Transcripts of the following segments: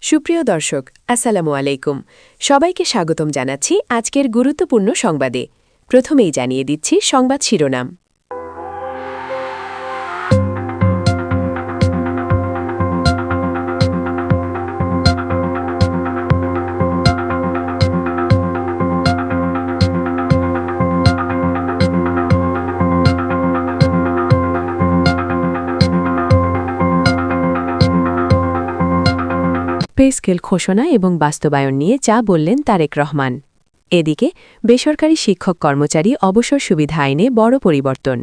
সুপ্রিয় দর্শক আসসালামু আলাইকুম সবাইকে স্বাগতম জানাচ্ছি আজকের গুরুত্বপূর্ণ সংবাদে প্রথমেই জানিয়ে দিচ্ছি সংবাদ শিরোনাম পে স্কেল ঘোষণা এবং বাস্তবায়ন নিয়ে যা বললেন তারেক রহমান এদিকে বেসরকারি শিক্ষক কর্মচারী অবসর সুবিধা আইনে বড় পরিবর্তন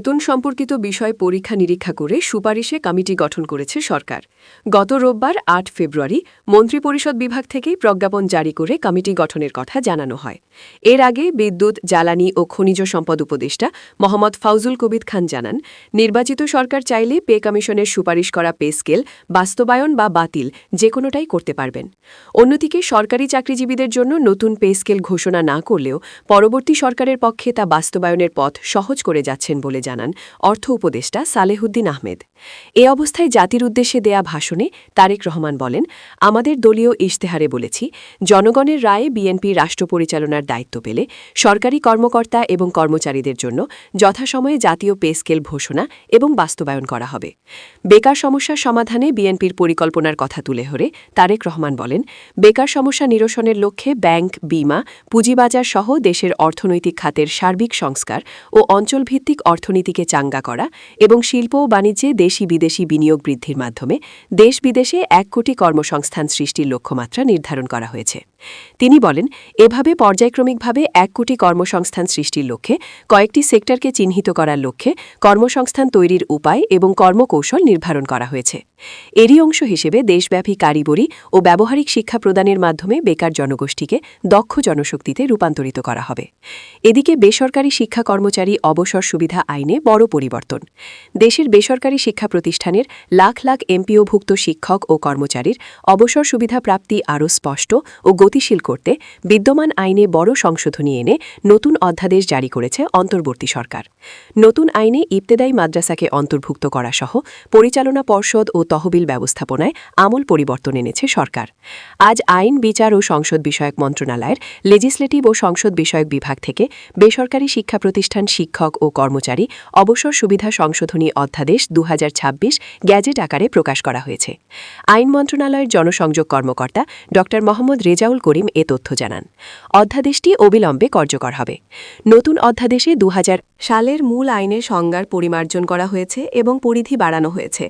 বেতন সম্পর্কিত বিষয় পরীক্ষা নিরীক্ষা করে সুপারিশে কমিটি গঠন করেছে সরকার। গত রোববার ৮ ফেব্রুয়ারি মন্ত্রিপরিষদ বিভাগ থেকেই প্রজ্ঞাপন জারি করে কমিটি গঠনের কথা জানানো হয়। এর আগে বিদ্যুৎ, জ্বালানি ও খনিজ সম্পদ উপদেষ্টা মোহাম্মদ ফাউজুল কবির খান জানান, নির্বাচিত সরকার চাইলে পে কমিশনের সুপারিশ করা পে স্কেল বাস্তবায়ন বা বাতিল যে কোনোটাই করতে পারবেন। অন্যদিকে সরকারি চাকরিজীবীদের জন্য নতুন পে স্কেল ঘোষণা না করলেও পরবর্তী সরকারের পক্ষে তা বাস্তবায়নের পথ সহজ করে যাচ্ছেন বলে জানান অর্থ উপদেষ্টা সালেহুদ্দিন আহমেদ। এ অবস্থায় জাতির উদ্দেশ্যে দেয়া ভাষণে তারেক রহমান বলেন, আমাদের দলীয় ইশতেহারে বলেছি, জনগণের রায়ে বিএনপি রাষ্ট্র পরিচালনার দায়িত্ব পেলে সরকারি কর্মকর্তা এবং কর্মচারীদের জন্য যথাসময়ে জাতীয় পে স্কেল ঘোষণা এবং বাস্তবায়ন করা হবে। বেকার সমস্যার সমাধানে বিএনপির পরিকল্পনার কথা তুলে ধরে তারেক রহমান বলেন, বেকার সমস্যা নিরসনের লক্ষ্যে ব্যাংক, বিমা, পুঁজিবাজার সহ দেশের অর্থনৈতিক খাতের সার্বিক সংস্কার ও অঞ্চলভিত্তিক অর্থনীতিকে চাঙ্গা করা এবং শিল্প ও বাণিজ্যে দেশি বিদেশি বিনিয়োগ বৃদ্ধির মাধ্যমে দেশ বিদেশে ১ কোটি কর্মসংস্থান সৃষ্টির লক্ষ্যমাত্রা নির্ধারণ করা হয়েছে। তিনি বলেন, এভাবে পর্যায়ক্রমিকভাবে ১ কোটি কর্মসংস্থান সৃষ্টির লক্ষ্যে কয়েকটি সেক্টরকে চিহ্নিত করার লক্ষ্যে কর্মসংস্থান তৈরির উপায় এবং কর্মকৌশল নির্ধারণ করা হয়েছে। এরই অংশ হিসেবে দেশব্যাপী কারিগরি ও ব্যবহারিক শিক্ষা প্রদানের মাধ্যমে বেকার জনগোষ্ঠীকে দক্ষ জনশক্তিতে রূপান্তরিত করা হবে। এদিকে বেসরকারি শিক্ষা কর্মচারী অবসর সুবিধা আইনে বড় পরিবর্তন। দেশের বেসরকারি শিক্ষা প্রতিষ্ঠানের লাখ লাখ এমপিওভুক্ত শিক্ষক ও কর্মচারীর অবসর সুবিধা প্রাপ্তি আরও স্পষ্ট ও গতিশীল করতে বিদ্যমান আইনে বড় সংশোধনী এনে নতুন অধ্যাদেশ জারি করেছে অন্তর্বর্তী সরকার। নতুন আইনে ইবতেদায়ী মাদ্রাসাকে অন্তর্ভুক্ত করা সহ পরিচালনা পর্ষদ ও তহবিল ব্যবস্থাপনায় আমূল পরিবর্তন এনেছে সরকার। আজ আইন, বিচার ও সংসদ বিষয়ক মন্ত্রণালয়ের লেজিসলেটিভ ও সংসদ বিষয়ক বিভাগ থেকে বেসরকারি শিক্ষা প্রতিষ্ঠান শিক্ষক ও কর্মচারী অবসর সুবিধা সংশোধনী অধ্যাদেশ ২০২৬ গ্যাজেট আকারে প্রকাশ করা হয়েছে। আইন মন্ত্রণালয়ের জনসংযোগ কর্মকর্তা ড মোহাম্মদ রেজাউল করিম এ তথ্য জানান। অধ্যাদেশটি অবিলম্বে কার্যকর হবে। নতুন অধ্যাদেশে ২০০০ সালের মূল আইনের সংজ্ঞার পরিমার্জন করা হয়েছে এবং পরিধি বাড়ানো হয়েছে।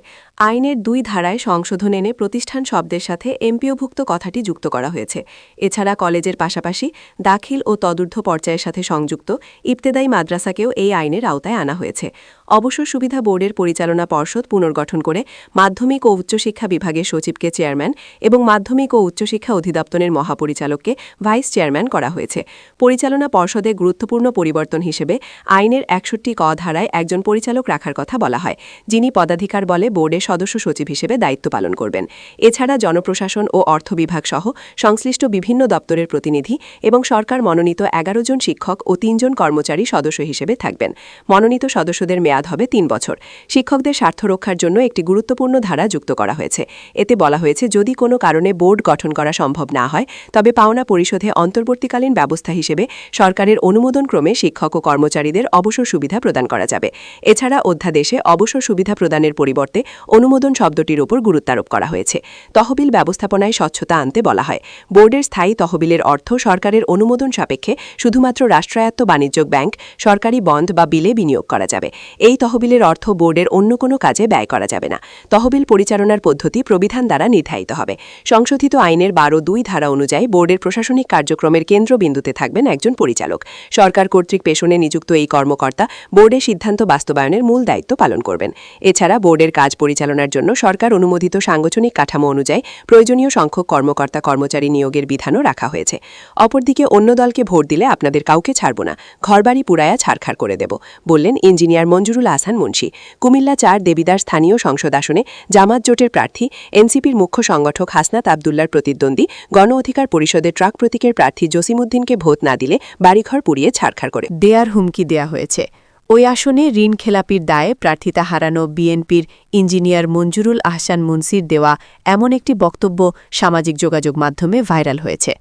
আইনের ২ ধারায় সংশোধন এনে প্রতিষ্ঠান শব্দের সাথে এমপিওভুক্ত কথাটি যুক্ত করা হয়েছে। এছাড়া কলেজের পাশাপাশি দাখিল ও তদূর্ধ্ব পর্যায়ের সাথে সংযুক্ত ইবতেদায়ী মাদ্রাসাকেও এই আইনের আওতায় আনা হয়েছে। অবসর সুবিধা বোর্ডের পরিচালনা পর্ষদ পুনর্গঠন করে মাধ্যমিক ও উচ্চশিক্ষা বিভাগের সচিবকে চেয়ারম্যান এবং মাধ্যমিক ও উচ্চশিক্ষা অধিদপ্তরের মহাপরিচালককে ভাইস চেয়ারম্যান করা হয়েছে। পরিচালনা পর্ষদে গুরুত্বপূর্ণ পরিবর্তন হিসেবে আইনের ৬১ ক ধারায় একজন পরিচালক রাখার কথা বলা হয়, যিনি পদাধিকার বলে বোর্ডের সদস্য সচিব হিসেবে দায়িত্ব পালন করবেন। এছাড়া জনপ্রশাসন ও অর্থ বিভাগ সহ সংশ্লিষ্ট বিভিন্ন দপ্তরের প্রতিনিধি এবং সরকার মনোনীত ১১ জন শিক্ষক ও ৩ জন কর্মচারী সদস্য হিসেবে থাকবেন। মনোনীত সদস্যদের মেয়াদ হবে ৩ বছর। শিক্ষকদের স্বার্থ রক্ষার জন্য একটি গুরুত্বপূর্ণ ধারা যুক্ত করা হয়েছে। এতে বলা হয়েছে, যদি কোনো কারণে বোর্ড গঠন করা সম্ভব না হয় তবে পাওনা পরিশোধে অন্তর্বর্তীকালীন ব্যবস্থা হিসেবে সরকারের অনুমোদনক্রমে শিক্ষক ও কর্মচারীদের অবসর সুবিধা প্রদান করা যাবে। এছাড়া অধ্যাদেশে অবসর সুবিধা প্রদানের পরিবর্তে অনুমোদন শব্দটির উপর গুরুত্বারোপ করা হয়েছে। তহবিল ব্যবস্থাপনায় স্বচ্ছতা আনতে বলা হয়। বোর্ডের স্থায়ী তহবিলের অর্থ সরকারের অনুমোদন সাপেক্ষে শুধুমাত্র রাষ্ট্রায়ত্ত বাণিজ্যিক ব্যাংক, সরকারি বন্ড বা বিলে বিনিয়োগ করা যাবে। এই তহবিলের অর্থ বোর্ডের অন্য কোনো কাজে ব্যয় করা যাবে না। তহবিল পরিচালনার পদ্ধতি প্রবিধান দ্বারা নির্ধারিত হবে। সংশোধিত আইনের ১২(২) ধারা অনুযায়ী বোর্ডের প্রশাসনিক কার্যক্রমের কেন্দ্রবিন্দুতে থাকবেন একজন পরিচালক। সরকার কর্তৃক পেশনে নিযুক্ত এই কর্মকর্তা বোর্ডের সিদ্ধান্ত বাস্তবায়নের মূল দায়িত্ব পালন করবেন। এছাড়া বোর্ডের কাজ পরিচালনার জন্য সরকার অনুমোদিত সাংগঠনিক কাঠামো অনুযায়ী প্রয়োজনীয় সংখ্যক কর্মকর্তা কর্মচারী নিয়োগের বিধানও রাখা হয়েছে। অপরদিকে অন্য দলকে ভোট দিলে আপনাদের কাউকে ছাড়ব না, ঘরবাড়ি পুরায়া ছারখার করে দেব, বললেন ইঞ্জিনিয়ার মঞ্জুরুল আহসান মুন্সি। কুমিল্লা ৪ দেবিদার স্থানীয় সংসদ আসনে জামাত জোটের প্রার্থী এনসিপির মুখ্য সংগঠক হাসনাত আবদুল্লার প্রতিদ্বন্দ্বী গণ অধিকার পরিষদের ট্রাক প্রতীকের প্রার্থী জসিমউদ্দিনকে ভোট না দিলে বাড়িঘর পুড়িয়ে ছারখার করে দেয়ার হুমকি দেয়া হয়েছে। ওই আসনে ঋণ খেলাপির দায়ে প্রার্থিতা হারানো বিএনপির ইঞ্জিনিয়ার মঞ্জুরুল আহসান মুন্সির দেওয়া এমন একটি বক্তব্য সামাজিক যোগাযোগ মাধ্যমে ভাইরাল হয়েছে।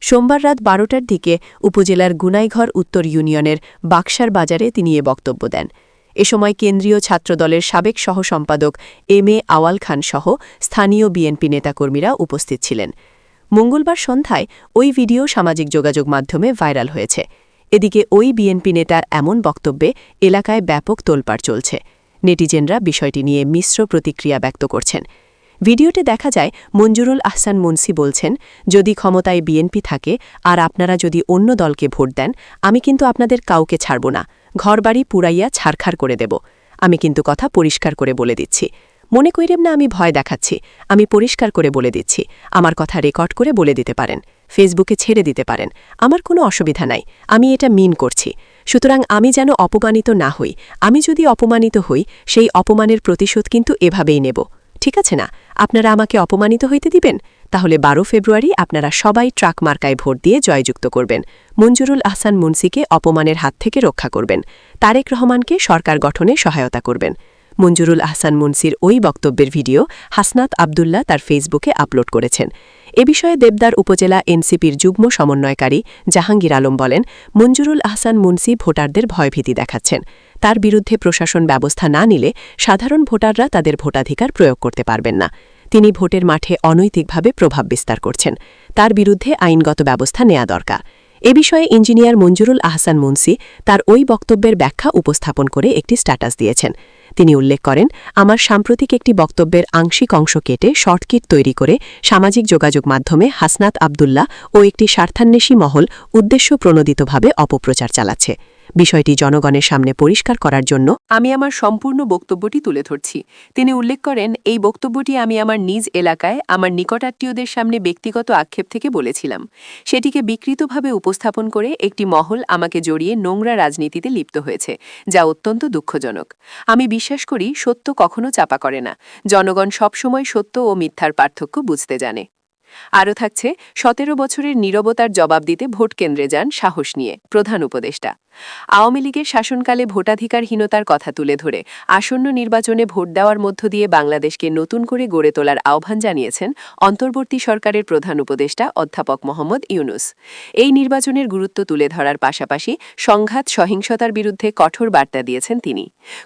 সোমবার রাত ১২টার দিকে উপজেলার গুনাইঘর উত্তর ইউনিয়নের বাক্সার বাজারে তিনি এ বক্তব্য দেন। এ সময় কেন্দ্রীয় ছাত্রদলের সাবেক সহ-সম্পাদক এম এ আওয়াল খান সহ স্থানীয় বিএনপি নেতাকর্মীরা উপস্থিত ছিলেন। মঙ্গলবার সন্ধ্যায় ওই ভিডিও সামাজিক যোগাযোগ মাধ্যমে ভাইরাল হয়েছে। এদিকে ওই বিএনপি নেতার এমন বক্তব্যে এলাকায় ব্যাপক তোলপাড় চলছে। নেটিজেনরা বিষয়টি নিয়ে মিশ্র প্রতিক্রিয়া ব্যক্ত করছেন। ভিডিওতে দেখা যায় মঞ্জুরুল আহসান মুন্সি বলছেন, যদি ক্ষমতায় বিএনপি থাকে আর আপনারা যদি অন্য দলকে ভোট দেন, আমি কিন্তু আপনাদের কাউকে ছাড়ব না, ঘরবাড়ি পুরাইয়া ছারখার করে দেব। আমি কিন্তু কথা পরিষ্কার করে বলে দিচ্ছি। মনে কইরেন না আমি ভয় দেখাচ্ছি, আমি পরিষ্কার করে বলে দিচ্ছি। আমার কথা রেকর্ড করে বলে দিতে পারেন, ফেসবুকে ছেড়ে দিতে পারেন, আমার কোনো অসুবিধা নাই। আমি এটা মিন করছি। সুতরাং আমি যেন অপমানিত না হই। আমি যদি অপমানিত হই, সেই অপমানের প্রতিশোধ কিন্তু এভাবেই নেব। ঠিক আছে না? আপনারা আমাকে অপমানিত হইতে দিবেন? তাহলে 12 ফেব্রুয়ারি আপনারা সবাই ট্রাক মার্কায় ভোট দিয়ে জয়যুক্ত করবেন। মঞ্জুরুল আহসান মুন্সিকে অপমানের হাত থেকে রক্ষা করবেন। তারেক রহমানকে সরকার গঠনে সহায়তা করবেন। মঞ্জুরুল আহসান মুন্সির ওই বক্তব্যের ভিডিও হাসনাত আবদুল্লাহ তার ফেসবুকে আপলোড করেছেন। এ বিষয়ে দেবদার উপজেলা এনসিপির যুগ্ম সমন্বয়কারী জাহাঙ্গীর আলম বলেন, মঞ্জুরুল আহসান মুন্সি ভোটারদের ভয়ভীতি দেখাচ্ছেন। তার বিরুদ্ধে প্রশাসন ব্যবস্থা না নিলে সাধারণ ভোটাররা তাদের ভোটাধিকার প্রয়োগ করতে পারবেন না। তিনি ভোটের মাঠে অনৈতিকভাবে প্রভাব বিস্তার করছেন। তার বিরুদ্ধে আইনগত ব্যবস্থা নেওয়া দরকার। এ বিষয়ে ইঞ্জিনিয়ার মঞ্জুরুল আহসান মুন্সি তার ওই বক্তব্যের ব্যাখ্যা উপস্থাপন করে একটি স্ট্যাটাস দিয়েছেন। তিনি উল্লেখ করেন, আমার সাম্প্রতিক একটি বক্তব্যের আংশিক অংশ কেটে শর্টকিট তৈরি করে সামাজিক যোগাযোগ মাধ্যমে হাসনাত আবদুল্লাহ ও একটি স্বার্থান্বেষী মহল উদ্দেশ্যপ্রণোদিতভাবে অপপ্রচার চালাচ্ছে। বিষয়টি জনগণের সামনে পরিষ্কার করার জন্য আমি আমার সম্পূর্ণ বক্তব্যটি তুলে ধরছি। তিনি উল্লেখ করেন, এই বক্তব্যটি আমি আমার নিজ এলাকায় আমার নিকটাত্মীয়দের সামনে ব্যক্তিগত আক্ষেপ থেকে বলেছিলাম। সেটিকে বিকৃতভাবে উপস্থাপন করে একটি মহল আমাকে জড়িয়ে নোংরা রাজনীতিতে লিপ্ত হয়েছে, যা অত্যন্ত দুঃখজনক। আমি বিশ্বাস করি সত্য কখনো চাপা করে না। জনগণ সবসময় সত্য ও মিথ্যার পার্থক্য বুঝতে জানে। আরও থাকছে, 17 বছরের নীরবতার জবাব দিতে ভোট কেন্দ্রে যান সাহস নিয়ে প্রধান উপদেষ্টা। আওয়ামী লীগের শাসনকালে ভোটাধিকারহীনতার কথা তুলে ধরে আসন্ন নির্বাচনে ভোট দেওয়ার মধ্য দিয়ে বাংলাদেশকে নতুন করে গড়ে তোলার আহ্বান জানিয়েছেন অন্তর্বর্তী সরকারের প্রধান উপদেষ্টা অধ্যাপক মোহাম্মদ ইউনূস। এই নির্বাচনের গুরুত্ব তুলে ধরার পাশাপাশি সংঘাত সহিংসতার বিরুদ্ধে কঠোর বার্তা দিয়েছেন তিনি।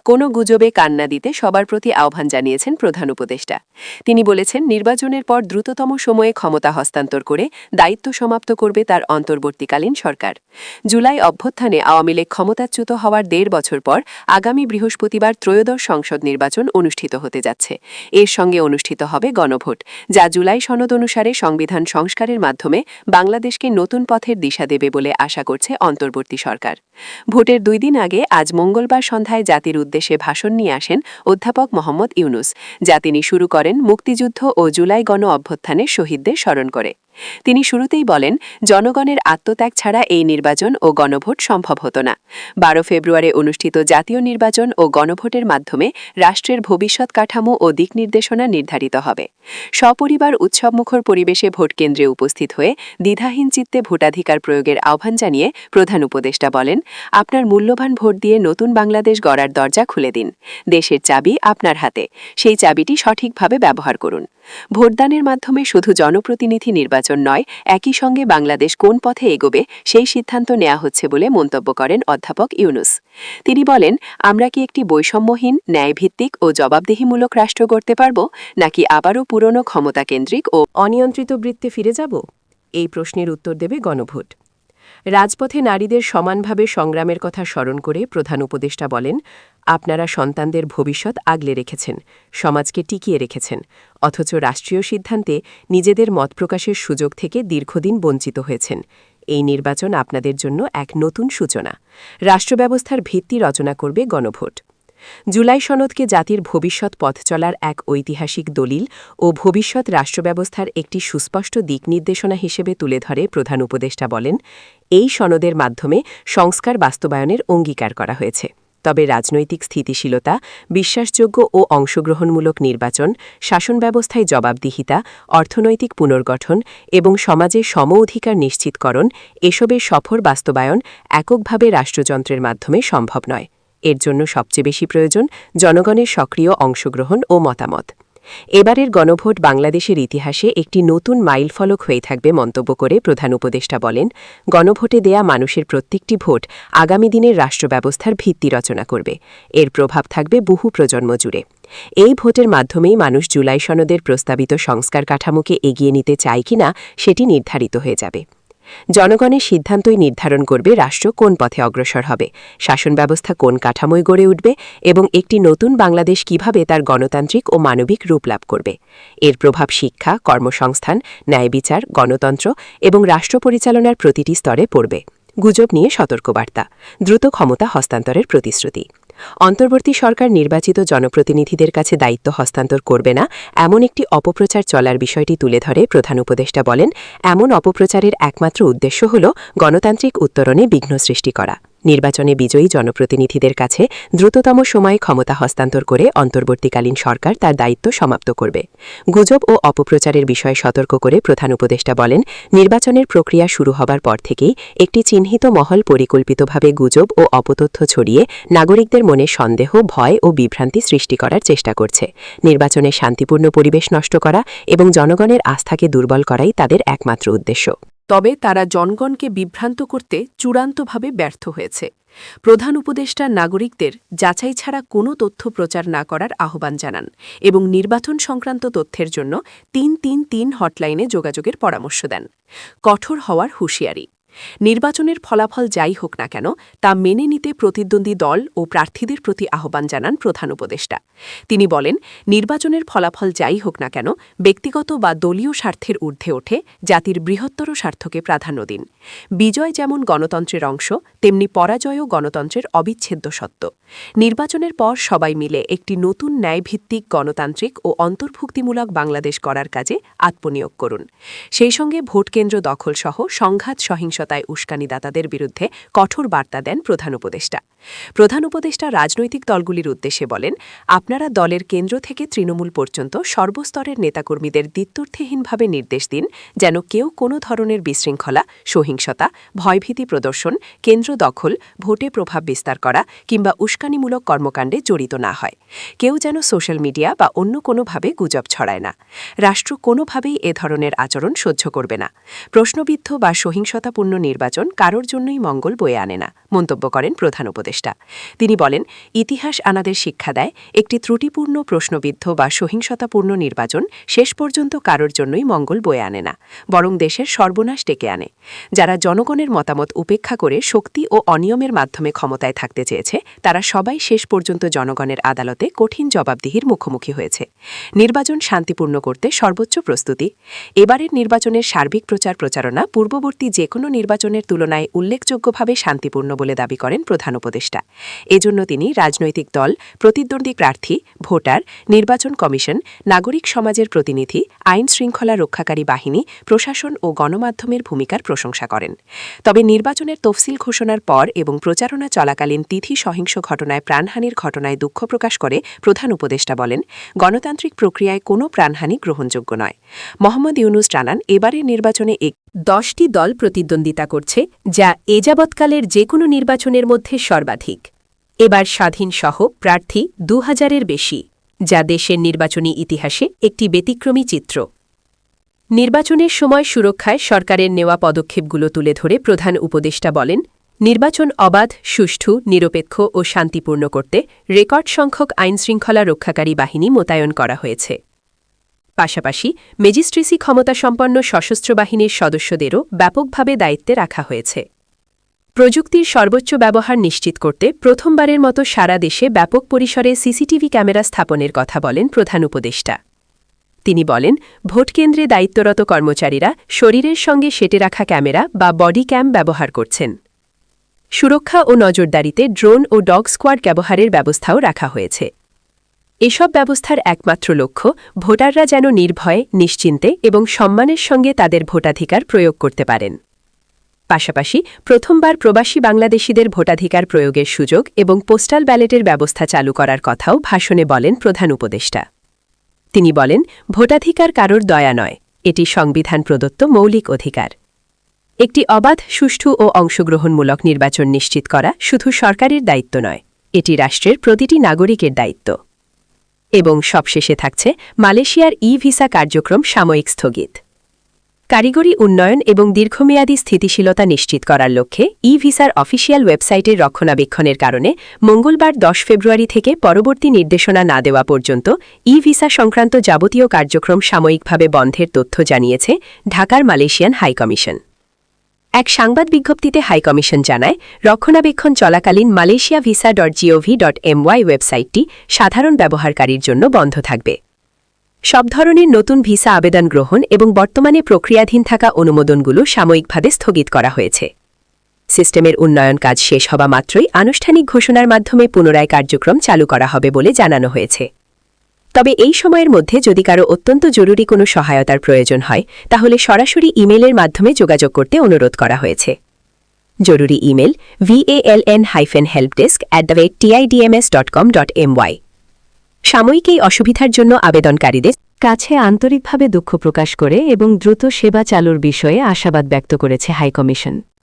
কোনো গুজবে কান না দিতে সবার প্রতি আহ্বান জানিয়েছেন প্রধান উপদেষ্টা। তিনি বলেছেন, নির্বাচনের পর দ্রুততম সময়ে ক্ষমতা হস্তান্তর করে দায়িত্ব সমাপ্ত করবে তার অন্তর্বর্তীকালীন সরকার। জুলাই অভ্যুত্থানে আওয়ামী লীগ ক্ষমতাচ্যুত হওয়ার 1.5 বছর পর আগামী বৃহস্পতিবার ত্রয়োদশ সংসদ নির্বাচন অনুষ্ঠিত হতে যাচ্ছে। এর সঙ্গে অনুষ্ঠিত হবে গণভোট, যা জুলাই সনদ অনুসারে সংবিধান সংস্কারের মাধ্যমে বাংলাদেশকে নতুন পথের দিশা দেবে বলে আশা করছে অন্তর্বর্তী সরকার। ভোটের 2 দিন আগে আজ মঙ্গলবার সন্ধ্যায় জাতির উদ্দেশ্যে ভাষণ নিয়ে আসেন অধ্যাপক মোহাম্মদ ইউনূস, যা তিনি শুরু করেন মুক্তিযুদ্ধ ও জুলাই গণ অভ্যুত্থানের শহীদদের স্মরণ করে। তিনি শুরুতেই বলেন, জনগণের আত্মত্যাগ ছাড়া এই নির্বাচন ও গণভোট সম্ভব হতো না। 12 ফেব্রুয়ারি অনুষ্ঠিত জাতীয় নির্বাচন ও গণভোটের মাধ্যমে রাষ্ট্রের ভবিষ্যৎ কাঠামো ও দিক নির্দেশনা নির্ধারিত হবে। সপরিবার উৎসবমুখর পরিবেশে ভোট কেন্দ্রে উপস্থিত হয়ে দ্বিধাহীন চিত্তে ভোটাধিকার প্রয়োগের আহ্বান জানিয়ে প্রধান উপদেষ্টা বলেন, আপনার মূল্যবান ভোট দিয়ে নতুন বাংলাদেশ গড়ার দরজা খুলে দিন। দেশের চাবি আপনার হাতে, সেই চাবিটি সঠিকভাবে ব্যবহার করুন। ভোটদানের মাধ্যমে শুধু জনপ্রতিনিধি নির্বাচন নয়, একই সঙ্গে বাংলাদেশ কোন পথে এগোবে সেই সিদ্ধান্ত নেওয়া হচ্ছে বলে মন্তব্য করেন অধ্যাপক ইউনূস। তিনি বলেন, আমরা কি একটি বৈষম্যহীন, ন্যায়ভিত্তিক ও জবাবদিহিমূলক রাষ্ট্র গড়তে পারব, নাকি আবারও পুরনো ক্ষমতাকেন্দ্রিক ও অনিয়ন্ত্রিত বৃত্তে ফিরে যাব? এই প্রশ্নের উত্তর দেবে গণভোট। রাজপথে নারীদের সমানভাবে সংগ্রামের কথা স্মরণ করে প্রধান উপদেষ্টা বলেন, আপনারা সন্তানদের ভবিষ্যৎ আগলে রেখেছেন, সমাজকে টিকিয়ে রেখেছেন, অথচ রাষ্ট্রীয় সিদ্ধান্তে নিজেদের মত প্রকাশের সুযোগ থেকে দীর্ঘদিন বঞ্চিত হয়েছেন। এই নির্বাচন আপনাদের জন্য এক নতুন সূচনা। রাষ্ট্রব্যবস্থার ভিত্তি রচনা করবে গণভোট। জুলাই সনদকে জাতির ভবিষ্যৎ পথ চলার এক ঐতিহাসিক দলিল ও ভবিষ্যৎ রাষ্ট্রব্যবস্থার একটি সুস্পষ্ট দিক নির্দেশনা হিসেবে তুলে ধরে প্রধান উপদেষ্টা বলেন, এই সনদের মাধ্যমে সংস্কার বাস্তবায়নের অঙ্গীকার করা হয়েছে। তবে রাজনৈতিক স্থিতিশীলতা, বিশ্বাসযোগ্য ও অংশগ্রহণমূলক নির্বাচন, শাসন ব্যবস্থায় জবাবদিহিতা, অর্থনৈতিক পুনর্গঠন এবং সমাজে সম অধিকার নিশ্চিতকরণ এসবের সফল বাস্তবায়ন এককভাবে রাষ্ট্রযন্ত্রের মাধ্যমে সম্ভব নয়। এর জন্য সবচেয়ে বেশি প্রয়োজন জনগণের সক্রিয় অংশগ্রহণ ও মতামত। এবারের গণভোট বাংলাদেশের ইতিহাসে একটি নতুন মাইলফলক হয়ে থাকবে মন্তব্য করে প্রধান উপদেষ্টা বলেন, গণভোটে দেয়া মানুষের প্রত্যেকটি ভোট আগামী দিনের রাষ্ট্রব্যবস্থার ভিত্তি রচনা করবে। এর প্রভাব থাকবে বহু প্রজন্ম জুড়ে। এই ভোটের মাধ্যমেই মানুষ জুলাই সনদের প্রস্তাবিত সংস্কার কাঠামোকে এগিয়ে নিতে চায় কিনা সেটি নির্ধারিত হয়ে যাবে। জনগণের সিদ্ধান্তই নির্ধারণ করবে রাষ্ট্র কোন পথে অগ্রসর হবে, শাসন ব্যবস্থা কোন কাঠামোয় গড়ে উঠবে এবং একটি নতুন বাংলাদেশ কিভাবে তার গণতান্ত্রিক ও মানবিক রূপ লাভ করবে। এর প্রভাব শিক্ষা, কর্মসংস্থান, ন্যায়বিচার, গণতন্ত্র এবং রাষ্ট্র পরিচালনার প্রতিটি স্তরে পড়বে। গুজব নিয়ে সতর্কবার্তা, দ্রুত ক্ষমতা হস্তান্তরের প্রতিশ্রুতি। অন্তর্বর্তী সরকার নির্বাচিত জনপ্রতিনিধিদের কাছে দায়িত্ব হস্তান্তর করবে না এমন একটি অপপ্রচার চলার বিষয়টি তুলে ধরে প্রধান উপদেষ্টা বলেন, এমন অপপ্রচারের একমাত্র উদ্দেশ্য হল গণতান্ত্রিক উত্তরণে বিঘ্ন সৃষ্টি করা। নির্বাচনে বিজয়ী জনপ্রতিনিধিদের কাছে দ্রুততম সময়ে ক্ষমতা হস্তান্তর করে অন্তর্বর্তীকালীন সরকার তার দায়িত্ব সমাপ্ত করবে। গুজব ও অপপ্রচারের বিষয়ে সতর্ক করে প্রধান উপদেষ্টা বলেন, নির্বাচনের প্রক্রিয়া শুরু হবার পর থেকেই একটি চিহ্নিত মহল পরিকল্পিতভাবে গুজব ও অপতথ্য ছড়িয়ে নাগরিকদের মনে সন্দেহ, ভয় ও বিভ্রান্তি সৃষ্টি করার চেষ্টা করছে। নির্বাচনে শান্তিপূর্ণ পরিবেশ নষ্ট করা এবং জনগণের আস্থাকে দুর্বল করাই তাদের একমাত্র উদ্দেশ্য। তবে তারা জনগণকে বিভ্রান্ত করতে চূড়ান্তভাবে ব্যর্থ হয়েছে। প্রধান উপদেষ্টা নাগরিকদের যাচাই ছাড়া কোনো তথ্য প্রচার না করার আহ্বান জানান এবং নির্বাচন সংক্রান্ত তথ্যের জন্য ৩৩৩ হটলাইনে যোগাযোগের পরামর্শ দেন। কঠোর হওয়ার হুঁশিয়ারি। নির্বাচনের ফলাফল যাই হোক না কেন তা মেনে নিতে প্রতিদ্বন্দ্বী দল ও প্রার্থীদের প্রতি আহ্বান জানান প্রধান উপদেষ্টা। তিনি বলেন, নির্বাচনের ফলাফল যাই হোক না কেন ব্যক্তিগত বা দলীয় স্বার্থের ঊর্ধ্বে ওঠে, জাতির বৃহত্তর স্বার্থকে প্রাধান্য দিন। বিজয় যেমন গণতন্ত্রের অংশ, তেমনি পরাজয়ও গণতন্ত্রের অবিচ্ছেদ্য সত্য। নির্বাচনের পর সবাই মিলে একটি নতুন ন্যায়ভিত্তিক গণতান্ত্রিক ও অন্তর্ভুক্তিমূলক বাংলাদেশ করার কাজে আত্মনিয়োগ করুন। সেই সঙ্গে ভোটকেন্দ্র দখলসহ সংঘাত সহিংসতায় উস্কানিদাতাদের বিরুদ্ধে কঠোর বার্তা দেন প্রধান উপদেষ্টা। প্রধান উপদেষ্টা রাজনৈতিক দলগুলির উদ্দেশ্যে বলেন, আপনারা দলের কেন্দ্র থেকে তৃণমূল পর্যন্ত সর্বস্তরের নেতাকর্মীদের দ্ব্যর্থহীনভাবে নির্দেশ দিন যেন কেউ কোনো ধরনের বিশৃঙ্খলা, সহিংসতা, ভয়ভীতি প্রদর্শন, কেন্দ্র দখল, ভোটে প্রভাব বিস্তার করা কিংবা উস্কানিমূলক কর্মকাণ্ডে জড়িত না হয়। কেউ যেন সোশ্যাল মিডিয়া বা অন্য কোনোভাবে গুজব ছড়ায় না। রাষ্ট্র কোনোভাবেই এ ধরনের আচরণ সহ্য করবে না। প্রশ্নবিদ্ধ বা সহিংসতাপূর্ণ নির্বাচন কারোর জন্যই মঙ্গল বয়ে আনে না, মন্তব্য করেন প্রধান উপদেষ্টা। তিনি বলেন, ইতিহাস আমাদের শিক্ষা দেয়, একটি ত্রুটিপূর্ণ, প্রশ্নবিদ্ধ বা সহিংসতাপূর্ণ নির্বাচন শেষ পর্যন্ত কারোর জন্যই মঙ্গল বয়ে আনে না, বরং দেশের সর্বনাশ ডেকে আনে। যারা জনগণের মতামত উপেক্ষা করে শক্তি ও অনিয়মের মাধ্যমে ক্ষমতায় থাকতে চেয়েছে, তারা সবাই শেষ পর্যন্ত জনগণের আদালতে কঠিন জবাবদিহির মুখোমুখি হয়েছে। নির্বাচন শান্তিপূর্ণ করতে সর্বোচ্চ প্রস্তুতি। এবারের নির্বাচনের সার্বিক প্রচারণা পূর্ববর্তী যে কোনো নির্বাচনের তুলনায় উল্লেখযোগ্যভাবে শান্তিপূর্ণ বলে দাবি করেন প্রধান উপদেষ্টা। এজন্য তিনি রাজনৈতিক দল, প্রতিদ্বন্দ্বী প্রার্থী, ভোটার, নির্বাচন কমিশন, নাগরিক সমাজের প্রতিনিধি, আইন শৃঙ্খলা রক্ষাকারী বাহিনী, প্রশাসন ও গণমাধ্যমের ভূমিকার প্রশংসা করেন। তবে নির্বাচনের তফসিল ঘোষণার পর এবং প্রচারণা চলাকালীন তিথি সহিংস ঘটনায় প্রাণহানির ঘটনায় দুঃখ প্রকাশ করে প্রধান উপদেষ্টা বলেন, গণতান্ত্রিক প্রক্রিয়ায় কোনো প্রাণহানি গ্রহণযোগ্য নয়। মোহাম্মদ ইউনুস জানান, এবারের নির্বাচনে 10টি দল প্রতিদ্বন্দ্বিতা করছে, যা এ যাবৎকালের যে কোনো নির্বাচনের মধ্যে সর্বাধিক। এবার স্বাধীন সহ প্রার্থী 2000-এর বেশি, যা দেশের নির্বাচনী ইতিহাসে একটি ব্যতিক্রমী চিত্র। নির্বাচনের সময় সুরক্ষায় সরকারের নেওয়া পদক্ষেপগুলো তুলে ধরে প্রধান উপদেষ্টা বলেন, নির্বাচন অবাধ, সুষ্ঠু, নিরপেক্ষ ও শান্তিপূর্ণ করতে রেকর্ড সংখ্যক আইনশৃঙ্খলা রক্ষাকারী বাহিনী মোতায়েন করা হয়েছে। পাশাপাশি ম্যাজিস্ট্রেসি ক্ষমতাসম্পন্ন সশস্ত্র বাহিনীর সদস্যদেরও ব্যাপকভাবে দায়িত্বে রাখা হয়েছে। প্রযুক্তির সর্বোচ্চ ব্যবহার নিশ্চিত করতে প্রথমবারের মতো সারা দেশে ব্যাপক পরিসরে সিসিটিভি ক্যামেরা স্থাপনের কথা বলেন প্রধান উপদেষ্টা। তিনি বলেন, ভোটকেন্দ্রে দায়িত্বরত কর্মচারীরা শরীরের সঙ্গে সেটে রাখা ক্যামেরা বা বডি ক্যাম ব্যবহার করছেন। সুরক্ষা ও নজরদারিতে ড্রোন ও ডগ স্কোয়াড ব্যবহারের ব্যবস্থাও রাখা হয়েছে। এসব ব্যবস্থার একমাত্র লক্ষ্য ভোটাররা যেন নির্ভয়ে, নিশ্চিন্তে এবং সম্মানের সঙ্গে তাদের ভোটাধিকার প্রয়োগ করতে পারেন। পাশাপাশি প্রথমবার প্রবাসী বাংলাদেশিদের ভোটাধিকার প্রয়োগের সুযোগ এবং পোস্টাল ব্যালটের ব্যবস্থা চালু করার কথাও ভাষণে বলেন প্রধান উপদেষ্টা। তিনি বলেন, ভোটাধিকার কারোর দয়া নয়, এটি সংবিধান প্রদত্ত মৌলিক অধিকার। একটি অবাধ, সুষ্ঠু ও অংশগ্রহণমূলক নির্বাচন নিশ্চিত করা শুধু সরকারের দায়িত্ব নয়, এটি রাষ্ট্রের প্রতিটি নাগরিকের দায়িত্ব। এবং সবশেষে থাকছে মালয়েশিয়ার ই-ভিসা কার্যক্রম সাময়িক স্থগিত। কারিগরি উন্নয়ন এবং দীর্ঘমেয়াদী স্থিতিশীলতা নিশ্চিত করার লক্ষ্যে ই-ভিসার অফিসিয়াল ওয়েবসাইটের রক্ষণাবেক্ষণের কারণে মঙ্গলবার 10 ফেব্রুয়ারি থেকে পরবর্তী নির্দেশনা না দেওয়া পর্যন্ত ই-ভিসা সংক্রান্ত যাবতীয় কার্যক্রম সাময়িকভাবে বন্ধের তথ্য জানিয়েছে ঢাকার মালয়েশিয়ান হাইকমিশন। এক সংবাদ বিজ্ঞপ্তিতে হাইকমিশন জানায়, রক্ষণাবেক্ষণ চলাকালীন malaysiavisa.gov.my ওয়েবসাইটটি সাধারণ ব্যবহারকারীর জন্য বন্ধ থাকবে। সব ধরনের নতুন ভিসা আবেদন গ্রহণ এবং বর্তমানে প্রক্রিয়াধীন থাকা অনুমোদনগুলো সাময়িকভাবে স্থগিত করা হয়েছে। সিস্টেমের উন্নয়ন কাজ শেষ হওয়া মাত্রই আনুষ্ঠানিক ঘোষণার মাধ্যমে পুনরায় কার্যক্রম চালু করা হবে বলে জানানো হয়েছে। তবে এই সময়ের মধ্যে যদি কারো অত্যন্ত জরুরি কোনো সহায়তার প্রয়োজন হয় তাহলে সরাসরি ইমেলের মাধ্যমে যোগাযোগ করতে অনুরোধ করা হয়েছে। জরুরি ইমেল valn-helpdesk@tidms.com.my। সাময়িক এই অসুবিধার জন্য আবেদনকারীদের কাছে আন্তরিকভাবে দুঃখ প্রকাশ করে এবং দ্রুত সেবা চালুর বিষয়ে আশাবাদ ব্যক্ত করেছে হাইকমিশন।